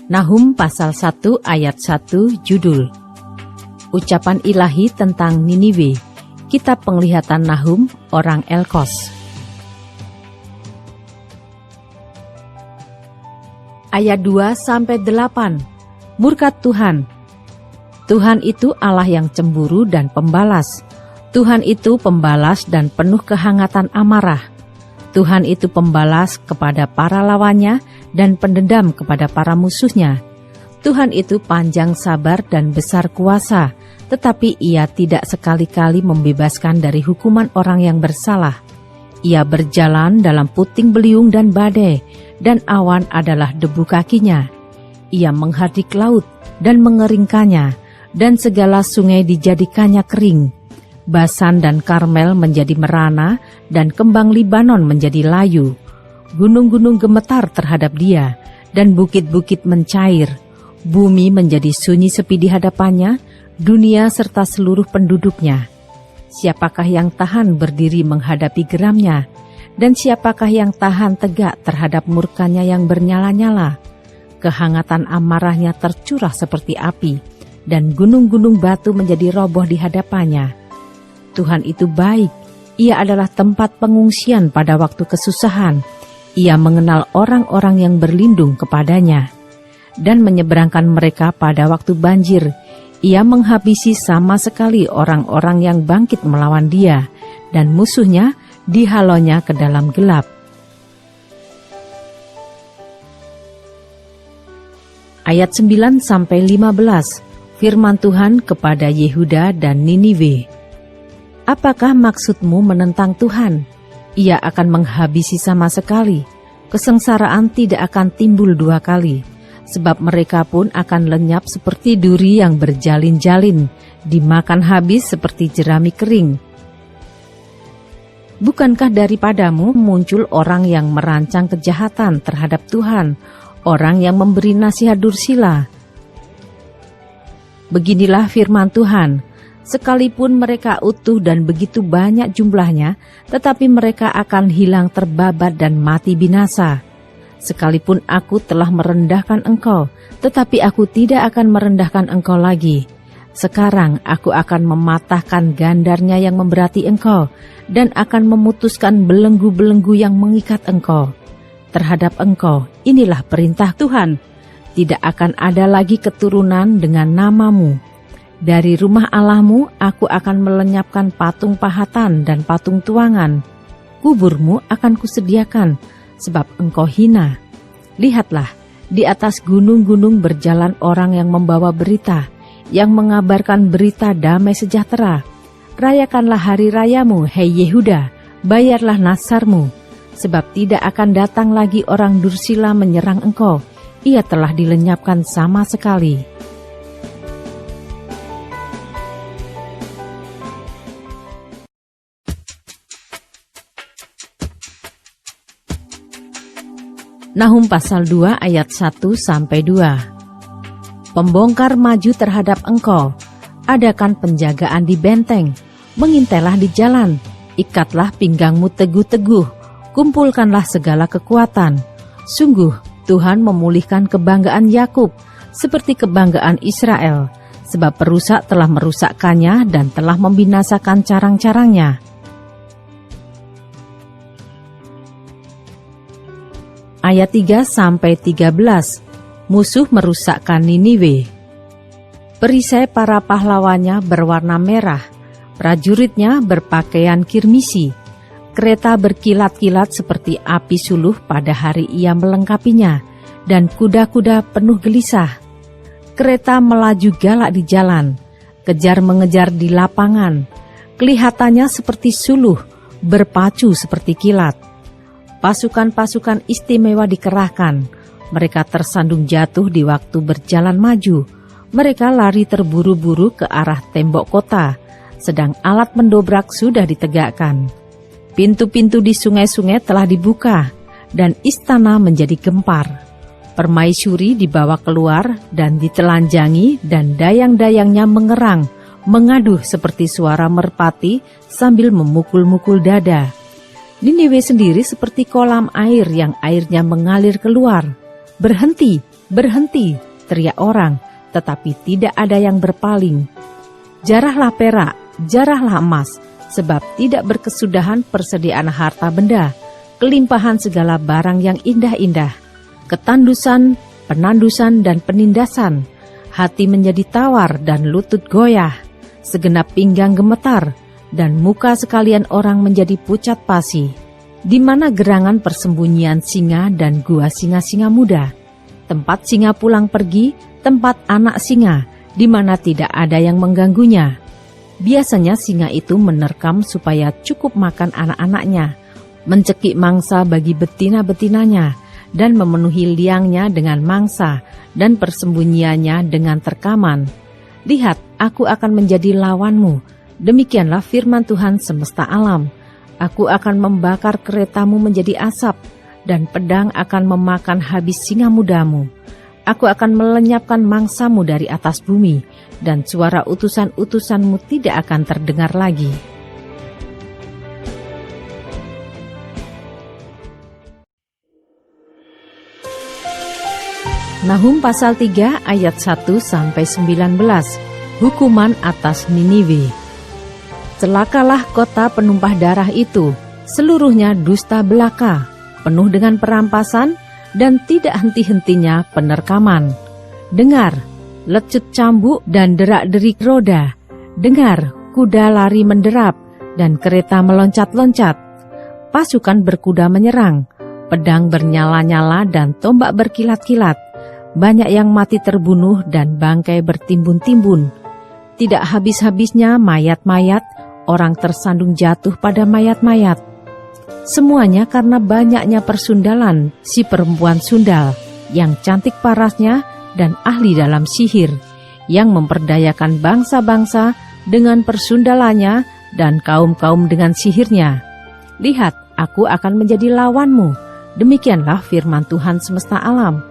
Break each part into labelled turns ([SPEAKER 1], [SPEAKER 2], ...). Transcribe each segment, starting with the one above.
[SPEAKER 1] Nahum pasal 1 ayat 1 judul Ucapan Ilahi tentang Niniwe. Kitab Penglihatan Nahum orang Elkos. Ayat 2-8. Murka Tuhan. Tuhan itu Allah yang cemburu dan pembalas. Tuhan itu pembalas dan penuh kehangatan amarah. Tuhan itu pembalas kepada para lawannya dan pendendam kepada para musuhnya. Tuhan itu panjang sabar dan besar kuasa, tetapi Ia tidak sekali-kali membebaskan dari hukuman orang yang bersalah. Ia berjalan dalam puting beliung dan badai, dan awan adalah debu kakinya. Ia menghardik laut dan mengeringkannya, dan segala sungai dijadikannya kering. Basan dan Karmel menjadi merana, dan kembang Libanon menjadi layu. Gunung-gunung gemetar terhadap Dia, dan bukit-bukit mencair. Bumi menjadi sunyi sepi di hadapannya, dunia serta seluruh penduduknya. Siapakah yang tahan berdiri menghadapi geramnya, dan siapakah yang tahan tegak terhadap murkanya yang bernyala-nyala? Kehangatan amarahnya tercurah seperti api, dan gunung-gunung batu menjadi roboh di hadapannya. Tuhan itu baik, Ia adalah tempat pengungsian pada waktu kesusahan. Ia mengenal orang-orang yang berlindung kepadanya, dan menyeberangkan mereka pada waktu banjir. Ia menghabisi sama sekali orang-orang yang bangkit melawan Dia, dan musuhnya dihalonya ke dalam gelap. Ayat 9-15, firman Tuhan kepada Yehuda dan Niniwe. Apakah maksudmu menentang Tuhan? Ia akan menghabisi sama sekali. Kesengsaraan tidak akan timbul dua kali, sebab mereka pun akan lenyap seperti duri yang berjalin-jalin, dimakan habis seperti jerami kering. Bukankah daripadamu muncul orang yang merancang kejahatan terhadap Tuhan, orang yang memberi nasihat dursila? Beginilah firman Tuhan. Sekalipun mereka utuh dan begitu banyak jumlahnya, tetapi mereka akan hilang terbabat dan mati binasa. Sekalipun aku telah merendahkan engkau, tetapi aku tidak akan merendahkan engkau lagi. Sekarang aku akan mematahkan gandarnya yang memberati engkau, dan akan memutuskan belenggu-belenggu yang mengikat engkau. Terhadap engkau, inilah perintah Tuhan. Tidak akan ada lagi keturunan dengan namamu. Dari rumah Allahmu aku akan melenyapkan patung pahatan dan patung tuangan. Kuburmu akan kusediakan, sebab engkau hina. Lihatlah, di atas gunung-gunung berjalan orang yang membawa berita, yang mengabarkan berita damai sejahtera. Rayakanlah hari rayamu, hei Yehuda, bayarlah nasarmu, sebab tidak akan datang lagi orang dursila menyerang engkau. Ia telah dilenyapkan sama sekali. Nahum pasal 2 ayat 1-2. Pembongkar maju terhadap engkau, adakan penjagaan di benteng, mengintailah di jalan, ikatlah pinggangmu teguh-teguh, kumpulkanlah segala kekuatan. Sungguh Tuhan memulihkan kebanggaan Yakub seperti kebanggaan Israel, sebab perusak telah merusakkannya dan telah membinasakan carang-carangnya. Ayat 3-13, musuh merusakkan Niniwe. Perisai para pahlawannya berwarna merah, prajuritnya berpakaian kirmisi, kereta berkilat-kilat seperti api suluh pada hari ia melengkapinya, dan kuda-kuda penuh gelisah. Kereta melaju galak di jalan, kejar-mengejar di lapangan, kelihatannya seperti suluh, berpacu seperti kilat. Pasukan-pasukan istimewa dikerahkan, mereka tersandung jatuh di waktu berjalan maju. Mereka lari terburu-buru ke arah tembok kota, sedang alat mendobrak sudah ditegakkan. Pintu-pintu di sungai-sungai telah dibuka, dan istana menjadi gempar. Permaisuri dibawa keluar dan ditelanjangi, dan dayang-dayangnya mengerang, mengaduh seperti suara merpati sambil memukul-mukul dada. Niniwe sendiri seperti kolam air yang airnya mengalir keluar. Berhenti, Berhenti, teriak orang, tetapi tidak ada yang berpaling. Jarahlah perak, jarahlah emas, sebab tidak berkesudahan persediaan harta benda, kelimpahan segala barang yang indah-indah, ketandusan, penandusan, dan penindasan. Hati menjadi tawar dan lutut goyah, segenap pinggang gemetar, dan muka sekalian orang menjadi pucat pasi. Di mana gerangan persembunyian singa dan gua singa-singa muda, tempat singa pulang pergi, tempat anak singa, di mana tidak ada yang mengganggunya. Biasanya singa itu menerkam supaya cukup makan anak-anaknya, mencekik mangsa bagi betina-betinanya, dan memenuhi liangnya dengan mangsa dan persembunyiannya dengan terkaman. Lihat, aku akan menjadi lawanmu. Demikianlah firman Tuhan semesta alam. Aku akan membakar keretamu menjadi asap, dan pedang akan memakan habis singa mudamu. Aku akan melenyapkan mangsamu dari atas bumi, dan suara utusan-utusanmu tidak akan terdengar lagi. Nahum pasal 3 ayat 1-19, hukuman atas Niniwe. Celakalah kota penumpah darah itu, seluruhnya dusta belaka, penuh dengan perampasan dan tidak henti-hentinya penerkaman. Dengar, lecut cambuk dan derak-derik roda. Dengar, kuda lari menderap dan kereta meloncat-loncat. Pasukan berkuda menyerang, pedang bernyala-nyala dan tombak berkilat-kilat. Banyak yang mati terbunuh dan bangkai bertimbun-timbun. Tidak habis-habisnya mayat-mayat, orang tersandung jatuh pada mayat-mayat. Semuanya karena banyaknya persundalan si perempuan sundal, yang cantik parasnya dan ahli dalam sihir, yang memperdayakan bangsa-bangsa dengan persundalannya dan kaum-kaum dengan sihirnya. Lihat, aku akan menjadi lawanmu. Demikianlah firman Tuhan semesta alam.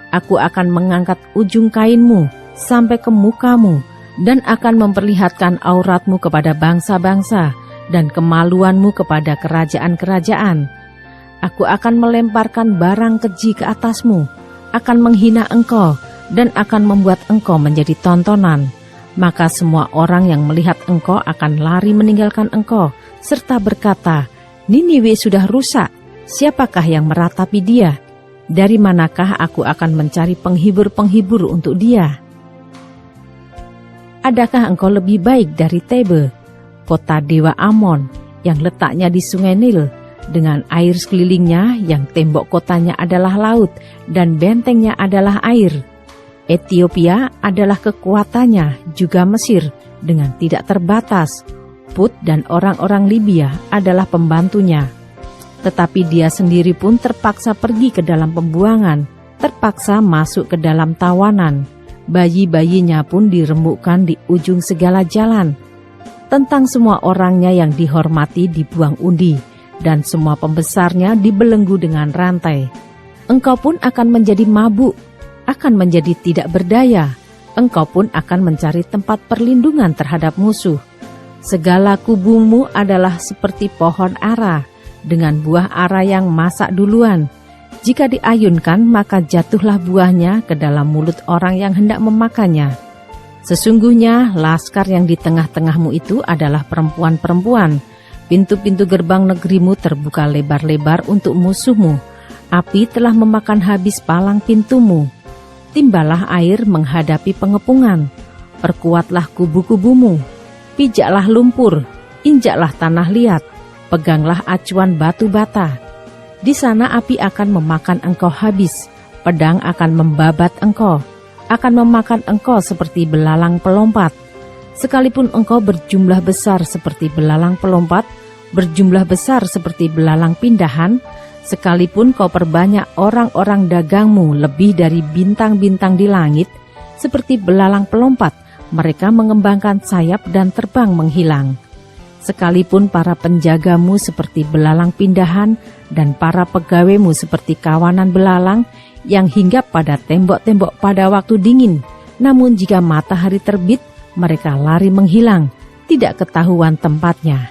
[SPEAKER 1] Aku akan mengangkat ujung kainmu sampai ke mukamu, dan akan memperlihatkan auratmu kepada bangsa-bangsa, dan kemaluanmu kepada kerajaan-kerajaan. Aku akan melemparkan barang keji ke atasmu, akan menghina engkau, dan akan membuat engkau menjadi tontonan. Maka semua orang yang melihat engkau akan lari meninggalkan engkau, serta berkata, Niniwe sudah rusak, siapakah yang meratapi dia? Dari manakah aku akan mencari penghibur-penghibur untuk dia? Adakah engkau lebih baik dari Tebe, kota dewa Amon, yang letaknya di sungai Nil, dengan air sekelilingnya, yang tembok kotanya adalah laut, dan bentengnya adalah air? Ethiopia adalah kekuatannya, juga Mesir, dengan tidak terbatas. Put dan orang-orang Libya adalah pembantunya. Tetapi dia sendiri pun terpaksa pergi ke dalam pembuangan, terpaksa masuk ke dalam tawanan. Bayi-bayinya pun dirembukkan di ujung segala jalan. Tentang semua orangnya yang dihormati dibuang undi, dan semua pembesarnya dibelenggu dengan rantai. Engkau pun akan menjadi mabuk, akan menjadi tidak berdaya. Engkau pun akan mencari tempat perlindungan terhadap musuh. Segala kubumu adalah seperti pohon ara, dengan buah ara yang masak duluan. Jika diayunkan, maka jatuhlah buahnya ke dalam mulut orang yang hendak memakannya. Sesungguhnya laskar yang di tengah-tengahmu itu adalah perempuan-perempuan. Pintu-pintu gerbang negerimu terbuka lebar-lebar untuk musuhmu. Api telah memakan habis palang pintumu. Timbalah air menghadapi pengepungan. Perkuatlah kubu-kubumu. Pijaklah lumpur, injaklah tanah liat. Peganglah acuan batu bata. Di sana api akan memakan engkau habis, pedang akan membabat engkau, akan memakan engkau seperti belalang pelompat. Sekalipun engkau berjumlah besar seperti belalang pelompat, berjumlah besar seperti belalang pindahan, sekalipun kau perbanyak orang-orang dagangmu lebih dari bintang-bintang di langit, seperti belalang pelompat, mereka mengembangkan sayap dan terbang menghilang. Sekalipun para penjagamu seperti belalang pindahan dan para pegawaimu seperti kawanan belalang yang hinggap pada tembok-tembok pada waktu dingin, namun jika matahari terbit, mereka lari menghilang, tidak ketahuan tempatnya.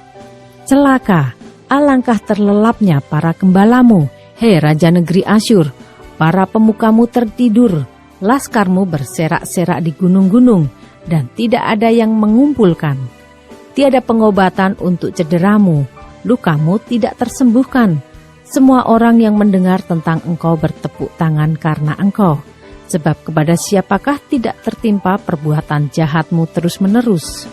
[SPEAKER 1] Celaka, alangkah terlelapnya para gembalamu, hei Raja negeri Asyur, para pemukamu tertidur, Laskarmu berserak-serak di gunung-gunung dan tidak ada yang mengumpulkan. Tiada pengobatan untuk cederamu, lukamu tidak tersembuhkan. Semua orang yang mendengar tentang engkau bertepuk tangan karena engkau. Sebab kepada siapakah tidak tertimpa perbuatan jahatmu terus-menerus?